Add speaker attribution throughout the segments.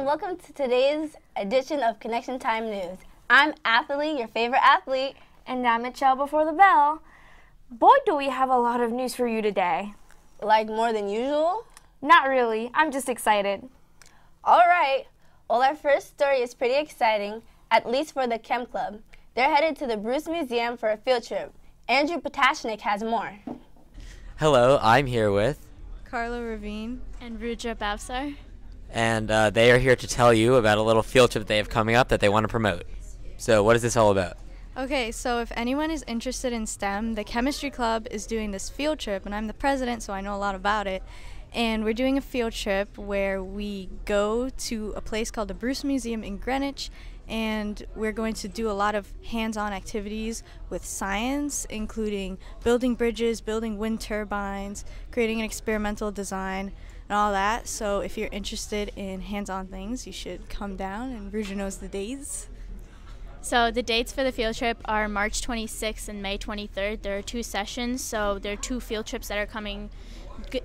Speaker 1: welcome to today's edition of Connection Time News. I'm Athelie, your favorite athlete.
Speaker 2: And I'm Itchell before the bell. Boy, do we have a lot of news for you today.
Speaker 1: Like more than usual?
Speaker 2: Not really, I'm just excited.
Speaker 1: All right, well, our first story is pretty exciting, at least for the Chem Club. They're headed to the Bruce Museum for a field trip. Andrew Potashnik has more.
Speaker 3: Hello, I'm here with
Speaker 4: Carla Ravine
Speaker 5: and Ruja Bavsar.
Speaker 3: and they are here to tell you about a little field trip they have coming up that they want to promote. So what is this all about?
Speaker 4: Okay, so if anyone is interested in STEM, the Chemistry Club is doing this field trip, and I'm the president, so I know a lot about it. And we're doing a field trip where we go to a place called the Bruce Museum in Greenwich, and we're going to do a lot of hands-on activities with science, including building bridges, building wind turbines, creating an experimental design, and all that. So if you're interested in hands-on things, you should come down, and Ruja knows the days.
Speaker 5: So the dates for the field trip are March 26th and May 23rd. There are 2 sessions, so there are 2 field trips that are coming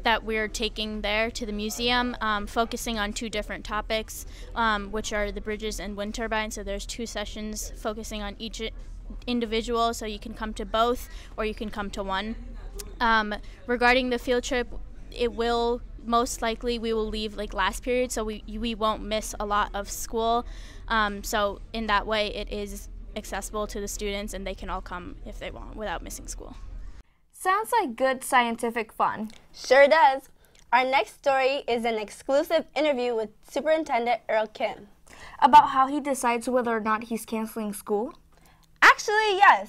Speaker 5: that we're taking there to the museum, focusing on 2 different topics, which are the bridges and wind turbines. So there's 2 sessions focusing on each individual, so you can come to both or you can come to one. Regarding the field trip, it will most likely we will leave like last period, so we won't miss a lot of school. So in that way, it is accessible to the students, and they can all come if they want without missing school.
Speaker 2: Sounds like good scientific fun.
Speaker 1: Sure does. Our next story is an exclusive interview with Superintendent Earl Kim.
Speaker 2: About how he decides whether or not he's canceling school?
Speaker 1: Actually, yes,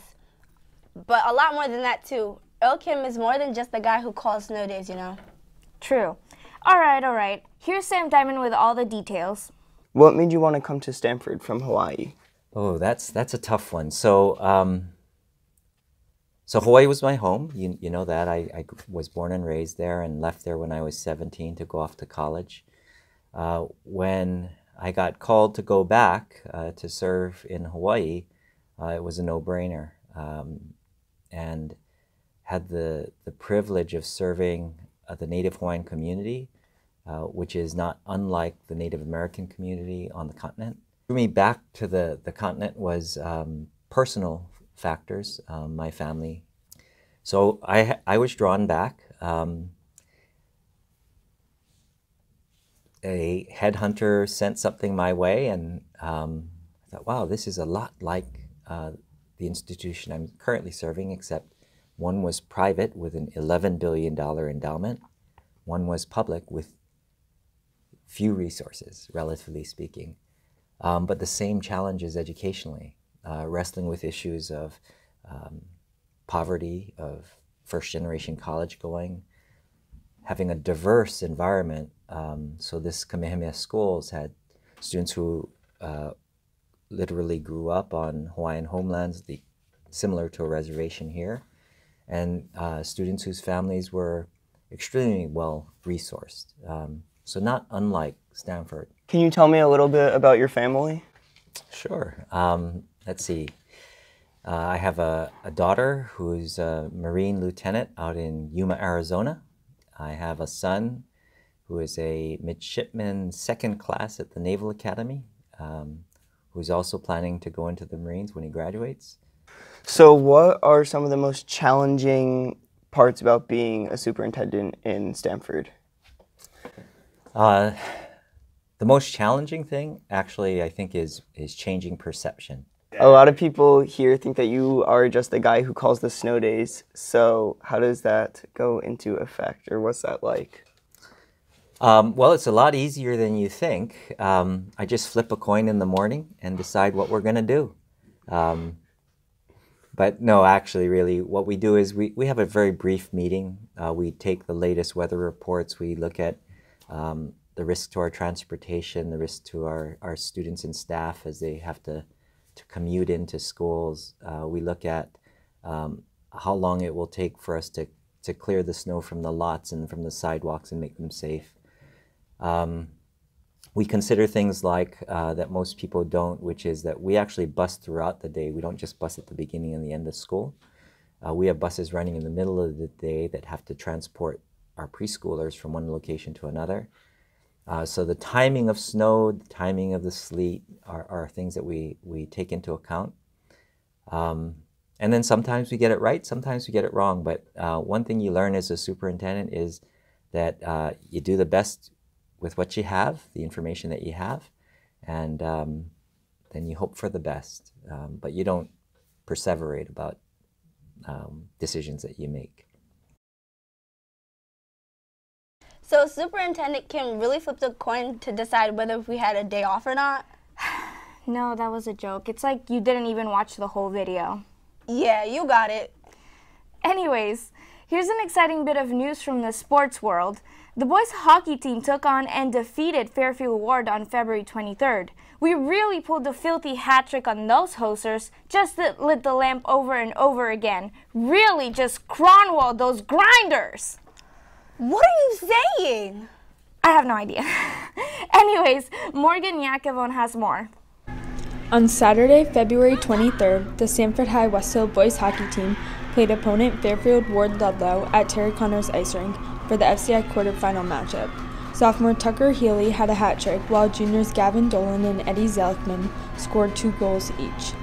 Speaker 1: but a lot more than that too. Earl Kim is more than just the guy who calls snow days, you know.
Speaker 2: True. All right. Here's Sam Diamond with all the details.
Speaker 6: What made you want to come to Stanford from Hawaii?
Speaker 7: Oh, that's a tough one. So Hawaii was my home. You know that. I was born and raised there and left there when I was 17 to go off to college. When I got called to go back to serve in Hawaii, it was a no-brainer, and had the privilege of serving the Native Hawaiian community, which is not unlike the Native American community on the continent. Drew me back to the continent was personal factors, my family. So I was drawn back. A headhunter sent something my way, and I thought, wow, this is a lot like the institution I'm currently serving, except one was private with an $11 billion endowment. One was public with few resources, relatively speaking, but the same challenges educationally, wrestling with issues of poverty, of first-generation college going, having a diverse environment. So this Kamehameha schools had students who literally grew up on Hawaiian homelands, similar to a reservation here, and students whose families were extremely well-resourced. So not unlike Stanford.
Speaker 6: Can you tell me a little bit about your family?
Speaker 7: Sure. Let's see. I have a daughter who's a Marine lieutenant out in Yuma, Arizona. I have a son who is a midshipman 2nd class at the Naval Academy, who's also planning to go into the Marines when he graduates.
Speaker 6: So what are some of the most challenging parts about being a superintendent in Stanford?
Speaker 7: The most challenging thing, actually, I think, is changing perception.
Speaker 6: A lot of people here think that you are just the guy who calls the snow days. So how does that go into effect, or what's that like?
Speaker 7: Well, it's a lot easier than you think. I just flip a coin in the morning and decide what we're going to do. But no, actually, really, what we do is we have a very brief meeting. We take the latest weather reports. We look at the risk to our transportation, the risk to our students and staff as they have to commute into schools. We look at how long it will take for us to clear the snow from the lots and from the sidewalks and make them safe. We consider things like that most people don't, which is that we actually bus throughout the day. We don't just bus at the beginning and the end of school. We have buses running in the middle of the day that have to transport our preschoolers from one location to another. So the timing of snow, the timing of the sleet are things that we take into account. And then sometimes we get it right, sometimes we get it wrong. But one thing you learn as a superintendent is that you do the best with what you have, the information that you have, and then you hope for the best. But you don't perseverate about decisions that you make.
Speaker 1: So superintendent can really flip the coin to decide whether we had a day off or not?
Speaker 2: No, that was a joke. It's like you didn't even watch the whole video.
Speaker 1: Yeah, you got it.
Speaker 2: Anyways, here's an exciting bit of news from the sports world. The boys hockey team took on and defeated Fairfield Ward on February 23rd. We really pulled the filthy hat trick on those hosers, just lit the lamp over and over again. Really just Cronwalled those grinders.
Speaker 1: What are you saying?
Speaker 2: I have no idea. Anyways, Morgan Yakavon has more.
Speaker 8: On Saturday, February 23rd, the Sanford High West Hill boys hockey team played opponent Fairfield Ward Ludlow at Terry Connors Ice Rink for the FCI quarterfinal matchup. Sophomore Tucker Healy had a hat trick, while juniors Gavin Dolan and Eddie Zelkman scored 2 goals each.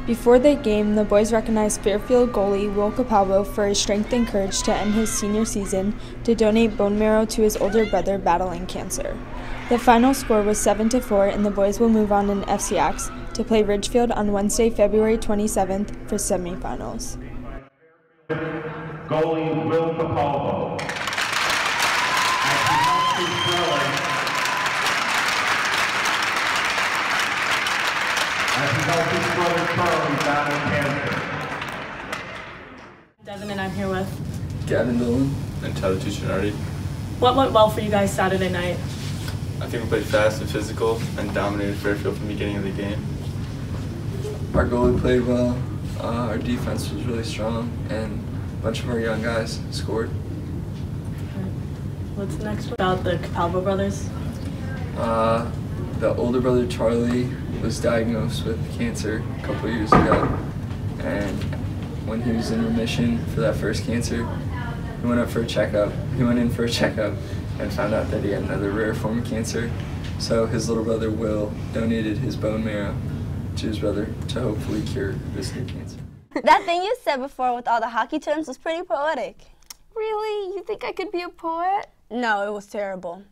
Speaker 8: Before the game, the boys recognized Fairfield goalie Will Capalbo for his strength and courage to end his senior season to donate bone marrow to his older brother battling cancer. The final score was 7-4, and the boys will move on in FCX to play Ridgefield on Wednesday, February 27th for semifinals.
Speaker 9: Goalie Will Capalbo. As he helps his brother Charlie battle cancer.
Speaker 10: Devin and I'm here with
Speaker 11: Gavin Dolan
Speaker 12: and Tyler Tuccinardi.
Speaker 10: What went well for you guys Saturday night?
Speaker 12: I think we played fast and physical and dominated Fairfield from the beginning of the game.
Speaker 11: Our goalie played well, our defense was really strong, and a bunch of our young guys scored.
Speaker 10: What's next about the Capalbo brothers?
Speaker 11: The older brother Charlie was diagnosed with cancer a couple years ago, and when he was in remission for that first cancer, he went in for a checkup and found out that he had another rare form of cancer. So his little brother Will donated his bone marrow to his brother to hopefully cure this new cancer.
Speaker 1: That thing you said before with all the hockey terms was pretty poetic.
Speaker 2: Really? You think I could be a poet?
Speaker 1: No, it was terrible.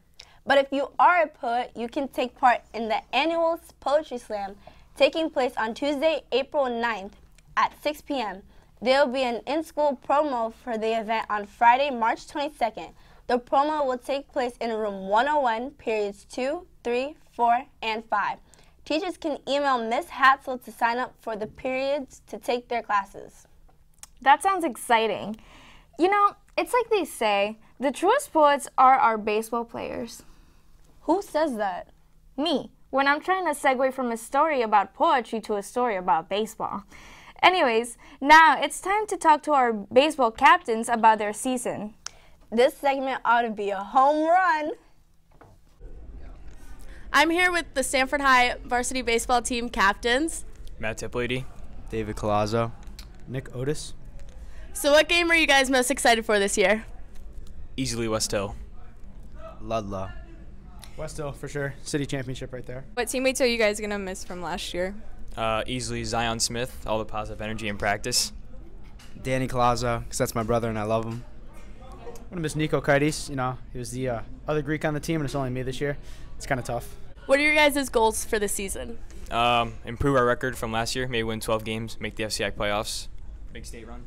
Speaker 1: But if you are a poet, you can take part in the annual Poetry Slam taking place on Tuesday, April 9th at 6 p.m. There will be an in-school promo for the event on Friday, March 22nd. The promo will take place in room 101, periods 2, 3, 4, and 5. Teachers can email Miss Hatzel to sign up for the periods to take their classes.
Speaker 2: That sounds exciting. You know, it's like they say, the truest poets are our baseball players.
Speaker 1: Who says that?
Speaker 2: Me, when I'm trying to segue from a story about poetry to a story about baseball. Anyways, now it's time to talk to our baseball captains about their season.
Speaker 1: This segment ought to be a home run.
Speaker 13: I'm here with the Sanford High varsity baseball team captains.
Speaker 14: Matt Tiplady, David Colazzo,
Speaker 15: Nick Otis.
Speaker 13: So what game are you guys most excited for this year?
Speaker 14: Easily West Hill.
Speaker 15: Ludlow. West Hill, for sure. City championship right there.
Speaker 16: What teammates are you guys going to miss from last year?
Speaker 14: Easily Zion Smith, all the positive energy in practice.
Speaker 15: Danny Colazzo, because that's my brother and I love him. I'm going to miss Nico Kaitis. You know, he was the other Greek on the team, and it's only me this year. It's kind of tough.
Speaker 13: What are your guys' goals for the season?
Speaker 14: Improve our record from last year, maybe win 12 games, make the FCI playoffs, big state run.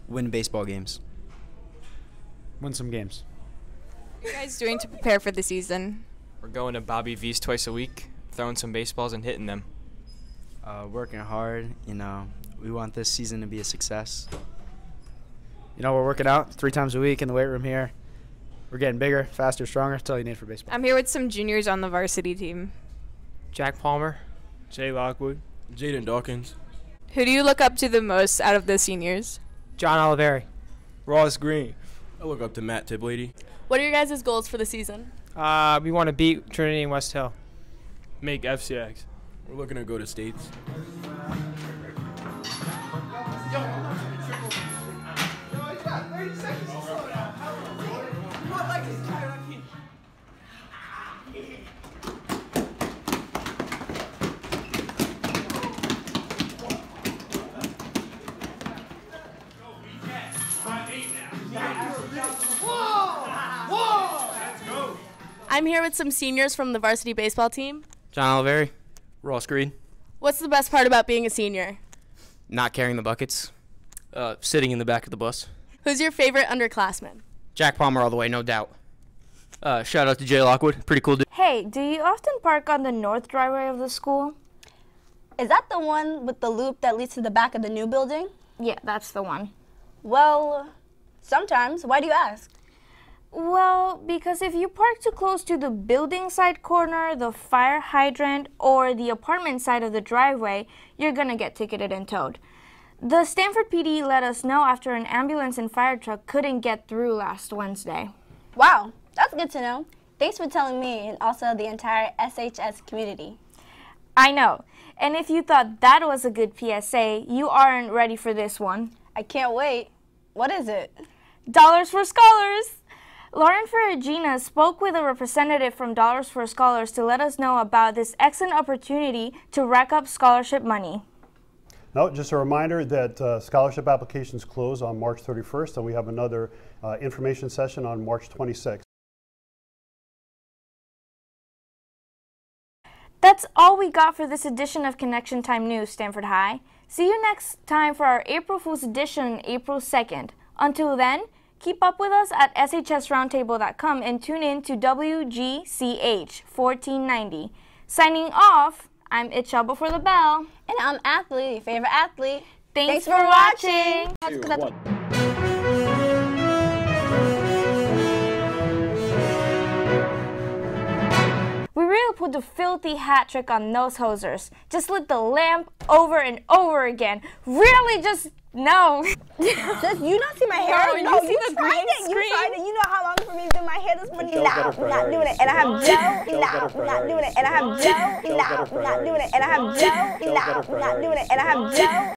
Speaker 15: Win baseball games. Win some games.
Speaker 16: What are you guys doing to prepare for the season?
Speaker 14: We're going to Bobby V's twice a week, throwing some baseballs and hitting them.
Speaker 15: Working hard, you know. We want this season to be a success. You know, we're working out 3 times a week in the weight room here. We're getting bigger, faster, stronger. That's all you need for baseball.
Speaker 16: I'm here with some juniors on the varsity team.
Speaker 17: Jack Palmer, Jay Lockwood,
Speaker 18: Jaden Dawkins.
Speaker 16: Who do you look up to the most out of the seniors?
Speaker 17: John Oliveri,
Speaker 18: Ross Green. I look up to Matt Tiplady.
Speaker 13: What are your guys' goals for the season?
Speaker 17: We want to beat Trinity and West Hill.
Speaker 18: Make FCX. We're looking to go to states.
Speaker 13: I'm here with some seniors from the varsity baseball team.
Speaker 17: John Bolognino, Ross Green.
Speaker 13: What's the best part about being a senior?
Speaker 17: Not carrying the buckets. Sitting in the back of the bus.
Speaker 13: Who's your favorite underclassman?
Speaker 17: Jack Palmer all the way, no doubt. Shout out to Jay Lockwood, pretty cool dude.
Speaker 2: Hey, do you often park on the north driveway of the school?
Speaker 1: Is that the one with the loop that leads to the back of the new building?
Speaker 2: Yeah, that's the one.
Speaker 1: Well, sometimes. Why do you ask?
Speaker 2: Well, because if you park too close to the building side corner, the fire hydrant, or the apartment side of the driveway, you're gonna get ticketed and towed. The Stanford PD let us know after an ambulance and fire truck couldn't get through last Wednesday.
Speaker 1: Wow, that's good to know. Thanks for telling me and also the entire SHS community.
Speaker 2: I know. And if you thought that was a good PSA, you aren't ready for this one.
Speaker 1: I can't wait. What is it?
Speaker 2: Dollars for Scholars! Lauren Ferragina spoke with a representative from Dollars for Scholars to let us know about this excellent opportunity to rack up scholarship money.
Speaker 19: No, just a reminder that scholarship applications close on March 31st, and we have another information session on March 26th.
Speaker 2: That's all we got for this edition of Connection Time News, Stanford High. See you next time for our April Fool's edition, April 2nd. Until then, keep up with us at shsroundtable.com and tune in to WGCH 1490. Signing off, I'm Itchell before the bell.
Speaker 1: And I'm Athelie, your favorite athlete.
Speaker 2: Thanks for watching.
Speaker 9: 2, 1.
Speaker 2: We really put the filthy hat trick on those hosers. Just lit the lamp over and over again. Really just, no.
Speaker 1: Sis, you not see my hair?
Speaker 2: No, you
Speaker 1: You tried it. You know how long for me to do my hair this morning? Nah, I'm not doing it. And I have gel. Nah, I'm not doing it. And I have gel. Nah, I'm not doing it. And I have gel. Nah, I'm not doing it. And I have gel.